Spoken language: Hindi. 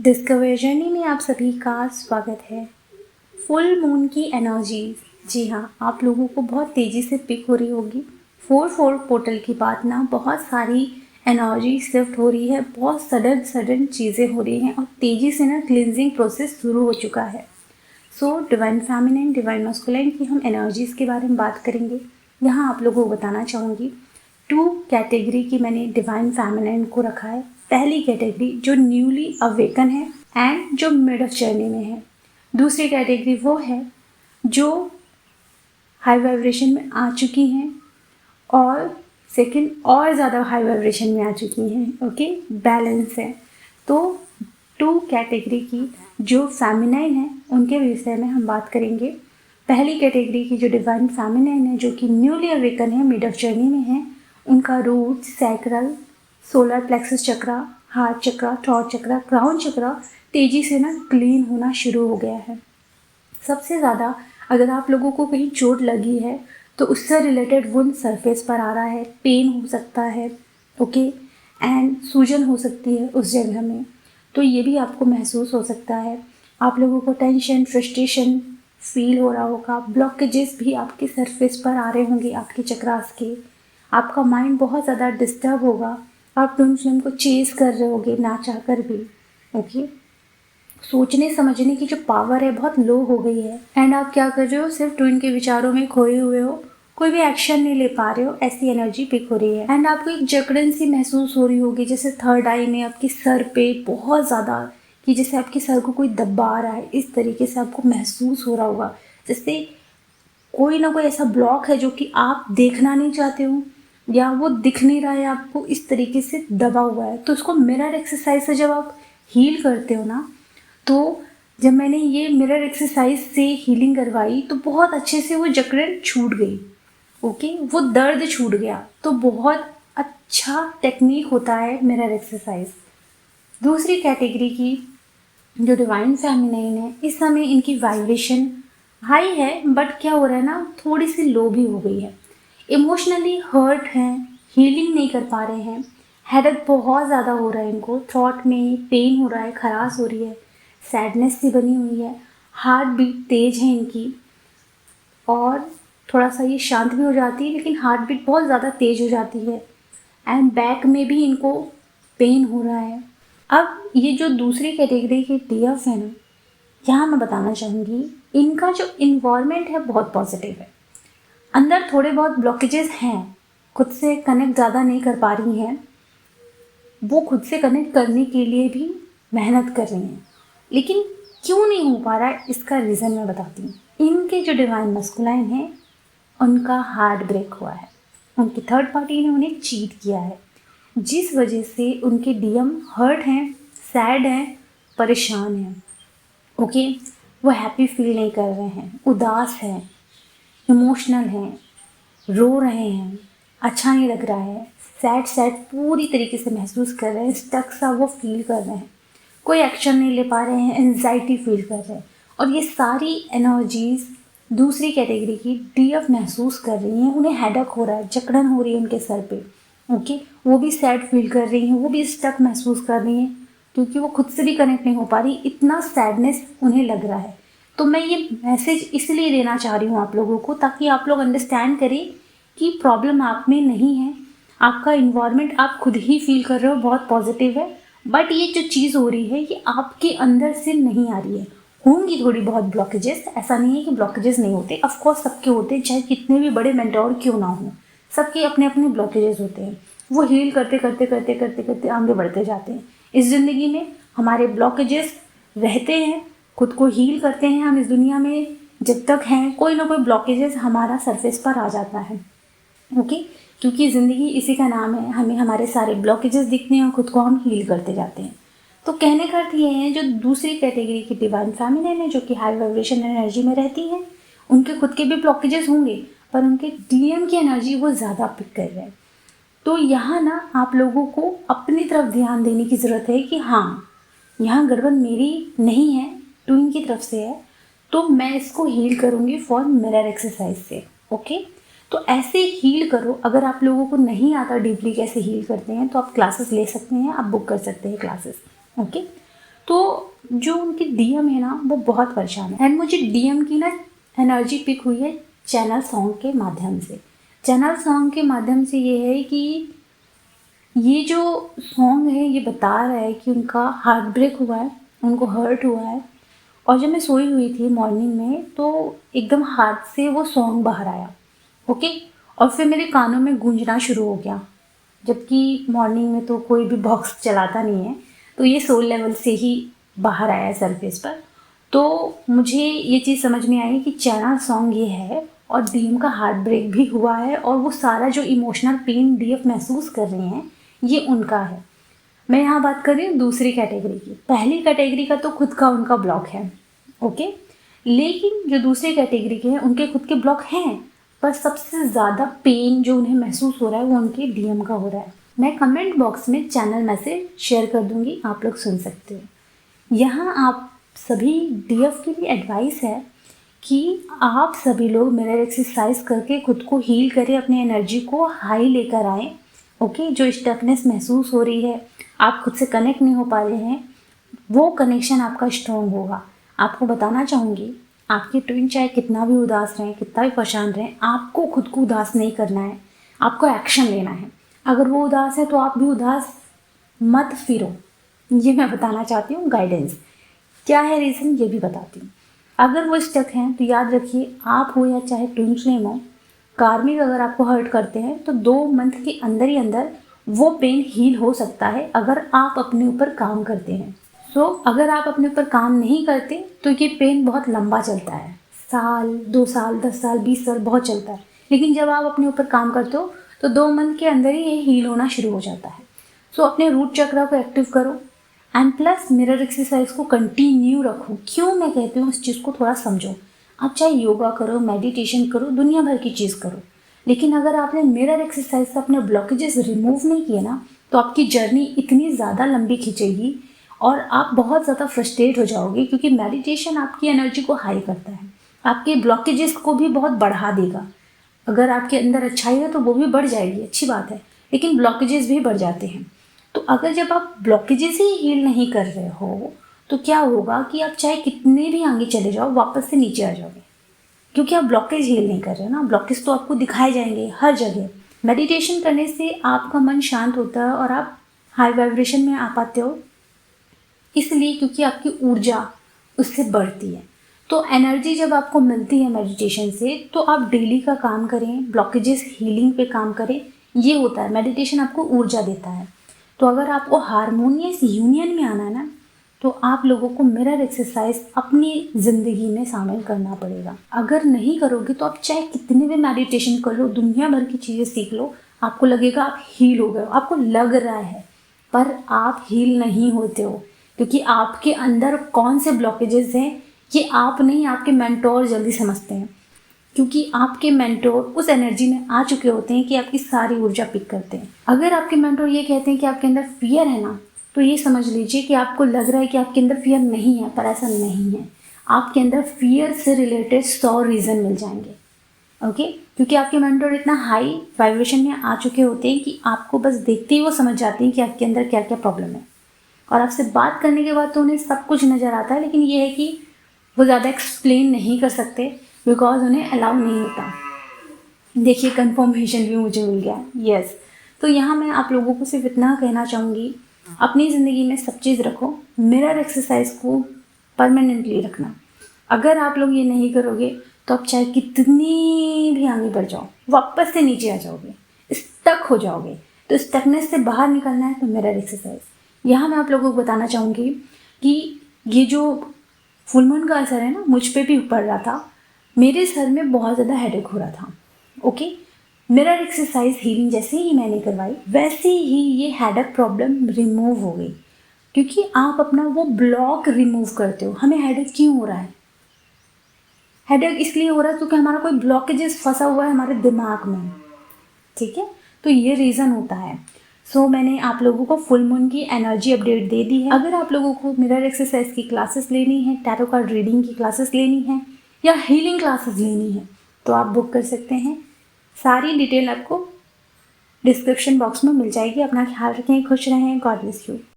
डिस्कवर जर्नी में आप सभी का स्वागत है। फुल मून की एनर्जी, जी हाँ, आप लोगों को बहुत तेज़ी से पिक हो रही होगी। 4-4 पोर्टल की बात ना, बहुत सारी एनर्जी शिफ्ट हो रही है, बहुत सडन चीज़ें हो रही हैं और तेज़ी से ना क्लिनजिंग प्रोसेस शुरू हो चुका है। So divine feminine, divine masculine की हम एनर्जीज़ के बारे में बात करेंगे। यहाँ आप लोगों को बताना चाहूँगी 2 कैटेगरी की मैंने डिवाइन फेमिनिन को रखा है। पहली कैटेगरी जो न्यूली अवेकन है एंड जो मिड ऑफ जर्नी में है। दूसरी कैटेगरी वो है जो हाई वाइब्रेशन में आ चुकी हैं और सेकंड और ज़्यादा हाई वाइब्रेशन में आ चुकी हैं। ओके, बैलेंस है। तो 2 कैटेगरी की जो फेमिनाइन है उनके विषय में हम बात करेंगे। पहली कैटेगरी की जो डिवाइन फेमिनाइन है, जो कि न्यूली अवेकन है, मिड ऑफ जर्नी में है, उनका रूट, सैक्रल, सोलर प्लेक्सस चक्रा, हार्ट चक्रा, थ्रोट चक्रा, क्राउन चक्रा तेज़ी से ना क्लीन होना शुरू हो गया है। सबसे ज़्यादा अगर आप लोगों को कहीं चोट लगी है तो उससे रिलेटेड वुंड सरफेस पर आ रहा है, पेन हो सकता है, ओके, एंड सूजन हो सकती है उस जगह में, तो ये भी आपको महसूस हो सकता है। आप लोगों को टेंशन, फ्रस्ट्रेशन फील हो रहा होगा, ब्लॉकेजेस भी आपके सरफेस पर आ रहे होंगे आपके चक्रास के। आपका माइंड बहुत ज़्यादा डिस्टर्ब होगा, आप ट्विन फ्लेम को चेज़ कर रहे होगे ना चाह कर भी, ओके। सोचने समझने की जो पावर है बहुत लो हो गई है एंड आप क्या कर रहे हो, सिर्फ ट्विन के विचारों में खोए हुए हो, कोई भी एक्शन नहीं ले पा रहे हो, ऐसी एनर्जी पिक हो रही है। एंड आपको एक जकड़न सी महसूस हो रही होगी, जैसे थर्ड आई में आपके सर पे बहुत ज़्यादा, कि जैसे आपके सर को कोई दबा रहा है, इस तरीके से आपको महसूस हो रहा होगा, जैसे कोई ना कोई ऐसा ब्लॉक है जो कि आप देखना नहीं चाहते हो या वो दिख नहीं रहा है आपको, इस तरीके से दबा हुआ है। तो उसको मिरर एक्सरसाइज से जब आप हील करते हो ना, तो जब मैंने ये मिरर एक्सरसाइज से हीलिंग करवाई तो बहुत अच्छे से वो जकड़न छूट गई, ओके, वो दर्द छूट गया। तो बहुत अच्छा टेक्निक होता है मिरर एक्सरसाइज। दूसरी कैटेगरी की जो डिवाइन फेमिनाइन है, इस समय इनकी वाइब्रेशन हाई है, बट क्या हो रहा है ना, थोड़ी सी लो भी हो गई है। इमोशनली हर्ट हैं, हीलिंग नहीं कर पा रहे हैं, हेडेक बहुत ज़्यादा हो रहा है इनको, थ्रॉट में पेन हो रहा है, खराश हो रही है, सैडनेस सी बनी हुई है, हार्ट बीट तेज है इनकी, और थोड़ा सा ये शांत भी हो जाती है लेकिन हार्ट बीट बहुत ज़्यादा तेज हो जाती है, एंड बैक में भी इनको पेन हो रहा है। अब ये जो दूसरी कैटेगरी की डीएफ है ना, यहाँ मैं बताना चाहूँगी इनका जो इन्वायरमेंट है बहुत पॉजिटिव है। अंदर थोड़े बहुत ब्लॉकेजेस हैं, खुद से कनेक्ट ज़्यादा नहीं कर पा रही हैं, वो खुद से कनेक्ट करने के लिए भी मेहनत कर रही हैं, लेकिन क्यों नहीं हो पा रहा है इसका रीज़न मैं बताती हूँ। इनके जो डिवाइन मस्कुलाइन है उनका हार्ट ब्रेक हुआ है, उनकी थर्ड पार्टी ने उन्हें चीट किया है, जिस वजह से उनके डीएम हर्ट हैं, सैड हैं, परेशान हैं, ओके। वो हैप्पी फील नहीं कर रहे हैं, उदास हैं, इमोशनल हैं, रो रहे हैं, अच्छा नहीं लग रहा है, सैड पूरी तरीके से महसूस कर रहे हैं, स्टक सा वो फील कर रहे हैं, कोई एक्शन नहीं ले पा रहे हैं, एंजाइटी फील कर रहे हैं। और ये सारी एनर्जीज दूसरी कैटेगरी की डीएफ महसूस कर रही हैं, उन्हें हेडेक हो रहा है, जकड़न हो रही है उनके सर पे, ओके। वो भी सैड फील कर रही हैं, वो भी स्टक महसूस कर रही हैं, क्योंकि वो खुद से भी कनेक्ट नहीं हो पा रही, इतना सैडनेस उन्हें लग रहा है। तो मैं ये मैसेज इसलिए देना चाह रही हूँ आप लोगों को, ताकि आप लोग अंडरस्टैंड करें कि प्रॉब्लम आप में नहीं है, आपका इन्वायरमेंट आप खुद ही फील कर रहे हो बहुत पॉजिटिव है, बट ये जो चीज़ हो रही है ये आपके अंदर से नहीं आ रही है। होंगी थोड़ी बहुत ब्लॉकेजेस, ऐसा नहीं है कि ब्लॉकेजेस नहीं होते, ऑफकोर्स सबके होते हैं, चाहे कितने भी बड़े मेंटोर क्यों ना हो, सबके अपने अपने ब्लॉकेजेस होते हैं। वो हील करते करते करते करते करते आगे बढ़ते जाते हैं। इस ज़िंदगी में हमारे ब्लॉकेजेस रहते हैं, खुद को हील करते हैं हम इस दुनिया में जब तक हैं, कोई ना कोई ब्लॉकेजेस हमारा सरफेस पर आ जाता है, ओके। क्योंकि ज़िंदगी इसी का नाम है, हमें हमारे सारे ब्लॉकेजेस दिखते हैं और खुद को हम हील करते जाते हैं। तो कहने का अर्थ ये है, जो दूसरी कैटेगरी की डिवाइन फेमिनिन है, जो कि हाई वाइब्रेशन एनर्जी में रहती है, उनके खुद के भी ब्लॉकेजेस होंगे, पर उनके डीएम की एनर्जी वो ज़्यादा पिक कर रहे हैं। तो यहाँ ना आप लोगों को अपनी तरफ ध्यान देने की ज़रूरत है कि हाँ, यहाँ गड़बड़ मेरी नहीं है, ट्विन की तरफ से है, तो मैं इसको हील करूँगी फॉर मिरर एक्सरसाइज से, ओके। तो ऐसे हील करो। अगर आप लोगों को नहीं आता डीपली कैसे हील करते हैं तो आप क्लासेस ले सकते हैं, आप बुक कर सकते हैं क्लासेस, ओके। तो जो उनकी डीएम है ना वो बहुत परेशान है। एंड मुझे डीएम की ना एनर्जी पिक हुई है चैनल सॉन्ग के माध्यम से। चैनल सॉन्ग के माध्यम से ये है कि ये जो सॉन्ग है ये बता रहा है कि उनका हार्ट ब्रेक हुआ है, उनको हर्ट हुआ है। और जब मैं सोई हुई थी मॉर्निंग में तो एकदम हार्ट से वो सॉन्ग बाहर आया। ओके, और फिर मेरे कानों में गूंजना शुरू हो गया, जबकि मॉर्निंग में तो कोई भी बॉक्स चलाता नहीं है, तो ये सोल लेवल से ही बाहर आया सरफेस पर। तो मुझे ये चीज़ समझ में आई कि चैनल सॉन्ग ये है और डीएम का हार्ट ब्रेक भी हुआ है और वो सारा जो इमोशनल पेन डीएफ महसूस कर रहे हैं ये उनका है। मैं यहाँ बात कर रही हूँ दूसरी कैटेगरी की। पहली कैटेगरी का तो खुद का उनका ब्लॉक है, ओके, लेकिन जो दूसरी कैटेगरी के हैं उनके खुद के ब्लॉक हैं, पर सबसे ज़्यादा पेन जो उन्हें महसूस हो रहा है वो उनके डीएम का हो रहा है। मैं कमेंट बॉक्स में चैनल मैसेज शेयर कर दूंगी, आप लोग सुन सकते हो। यहाँ आप सभी डीएफ के लिए एडवाइस है कि आप सभी लोग मिरर एक्सरसाइज करके खुद को हील करें, अपनी एनर्जी को हाई लेकर आएँ। ओके, जो स्टफनेस महसूस हो रही है, आप खुद से कनेक्ट नहीं हो पा रहे हैं, वो कनेक्शन आपका स्ट्रॉन्ग होगा। आपको बताना चाहूँगी, आपकी ट्विन चाहे कितना भी उदास रहें, कितना भी परेशान रहें, आपको खुद को उदास नहीं करना है, आपको एक्शन लेना है। अगर वो उदास है तो आप भी उदास मत फिरो, ये मैं बताना चाहती हूँ। गाइडेंस क्या है, रीज़न ये भी बताती हूँ। अगर वो स्टक हैं तो याद रखिए, आप हो या चाहे ट्विन फ्लेम हो, कार्मिक अगर आपको हर्ट करते हैं तो 2 मंथ के अंदर ही अंदर वो पेन हील हो सकता है अगर आप अपने ऊपर काम करते हैं। सो अगर आप अपने ऊपर काम नहीं करते तो ये पेन बहुत लंबा चलता है, साल, 2 साल, 10 साल, 20 साल बहुत चलता है। लेकिन जब आप अपने ऊपर काम करते हो तो 2 मंथ के अंदर ही ये हील होना शुरू हो जाता है। सो अपने रूट चक्रा को एक्टिव करो एंड प्लस मिरर एक्सरसाइज को कंटिन्यू रखो। क्यों मैं कहती हूँ इस चीज़ को थोड़ा समझो। आप चाहे योगा करो, मेडिटेशन करो, दुनिया भर की चीज़ करो, लेकिन अगर आपने मिरर एक्सरसाइज से अपने ब्लॉकेजेस रिमूव नहीं किए ना तो आपकी जर्नी इतनी ज़्यादा लंबी खींचेगी और आप बहुत ज़्यादा फ्रस्ट्रेट हो जाओगे, क्योंकि मेडिटेशन आपकी एनर्जी को हाई करता है, आपके ब्लॉकेजेस को भी बहुत बढ़ा देगा। अगर आपके अंदर अच्छाई है तो वो भी बढ़ जाएगी, अच्छी बात है, लेकिन ब्लॉकेजेस भी बढ़ जाते हैं। तो अगर जब आप ब्लॉकेजेस ही हील नहीं कर रहे हो तो क्या होगा कि आप चाहे कितने भी आगे चले जाओ वापस से नीचे आ जाओगे, क्योंकि आप ब्लॉकेज हील नहीं कर रहे हो ना। ब्लॉकेज तो आपको दिखाए जाएंगे हर जगह। मेडिटेशन करने से आपका मन शांत होता है और आप हाई वाइब्रेशन में आ पाते हो, इसलिए क्योंकि आपकी ऊर्जा उससे बढ़ती है। तो एनर्जी जब आपको मिलती है मेडिटेशन से तो आप डेली का काम करें, ब्लॉकेजेस हीलिंग पे काम करें, ये होता है। मेडिटेशन आपको ऊर्जा देता है। तो अगर आपको हारमोनियस यूनियन में आना है ना तो आप लोगों को मिरर एक्सरसाइज अपनी ज़िंदगी में शामिल करना पड़ेगा। अगर नहीं करोगे तो आप चाहे कितने भी मेडिटेशन कर लो, दुनिया भर की चीज़ें सीख लो, आपको लगेगा आप हील हो गए हो, आपको लग रहा है, पर आप हील नहीं होते हो, क्योंकि आपके अंदर कौन से ब्लॉकेजेस हैं ये आप नहीं, आपके मेंटोर जल्दी समझते हैं, क्योंकि आपके मेंटोर उस एनर्जी में आ चुके होते हैं कि आपकी सारी ऊर्जा पिक करते हैं। अगर आपके मेंटोर ये कहते हैं कि आपके अंदर फियर है ना, तो ये समझ लीजिए कि आपको लग रहा है कि आपके अंदर फियर नहीं है, पर ऐसा नहीं है। आपके अंदर फियर से रिलेटेड 100 रीज़न मिल जाएंगे, ओके, क्योंकि आपके मेंटोर इतना हाई वाइब्रेशन में आ चुके होते हैं कि आपको बस देखते ही वो समझ जाते हैं कि आपके अंदर क्या क्या प्रॉब्लम है। और आपसे बात करने के बाद तो उन्हें सब कुछ नज़र आता है, लेकिन ये है कि वो ज़्यादा एक्सप्लेन नहीं कर सकते बिकॉज उन्हें अलाउ नहीं होता। देखिए कंफर्मेशन भी मुझे मिल गया, यस। तो यहाँ मैं आप लोगों को सिर्फ इतना कहना चाहूँगी, अपनी ज़िंदगी में सब चीज़ रखो, मिरर एक्सरसाइज को परमानेंटली रखना। अगर आप लोग ये नहीं करोगे तो आप चाहे कितनी भी आगे बढ़ जाओ वापस से नीचे आ जाओगे, स्टक हो जाओगे। तो स्टकनेस से बाहर निकलना है तो मिरर एक्सरसाइज। यहाँ मैं आप लोगों को बताना चाहूँगी कि ये जो फुल मून का असर है ना मुझ पे भी पड़ रहा था, मेरे सर में बहुत ज़्यादा हेडेक हो रहा था, ओके। मिरर एक्सरसाइज हीलिंग जैसे ही मैंने करवाई वैसे ही ये हेडेक प्रॉब्लम रिमूव हो गई, क्योंकि आप अपना वो ब्लॉक रिमूव करते हो। हमें हेडेक क्यों हो रहा है? हेडेक इसलिए हो रहा है क्योंकि हमारा कोई ब्लॉकेजेस फंसा हुआ है हमारे दिमाग में, ठीक है। तो ये रीज़न होता है। सो मैंने आप लोगों को फुल मून की एनर्जी अपडेट दे दी है। अगर आप लोगों को मिरर एक्सरसाइज की क्लासेस लेनी है, टैरो कार्ड रीडिंग की क्लासेस लेनी है या हीलिंग क्लासेस लेनी है तो आप बुक कर सकते हैं। सारी डिटेल आपको डिस्क्रिप्शन बॉक्स में मिल जाएगी। अपना ख्याल रखें, खुश रहें, गॉड ब्लेस यू।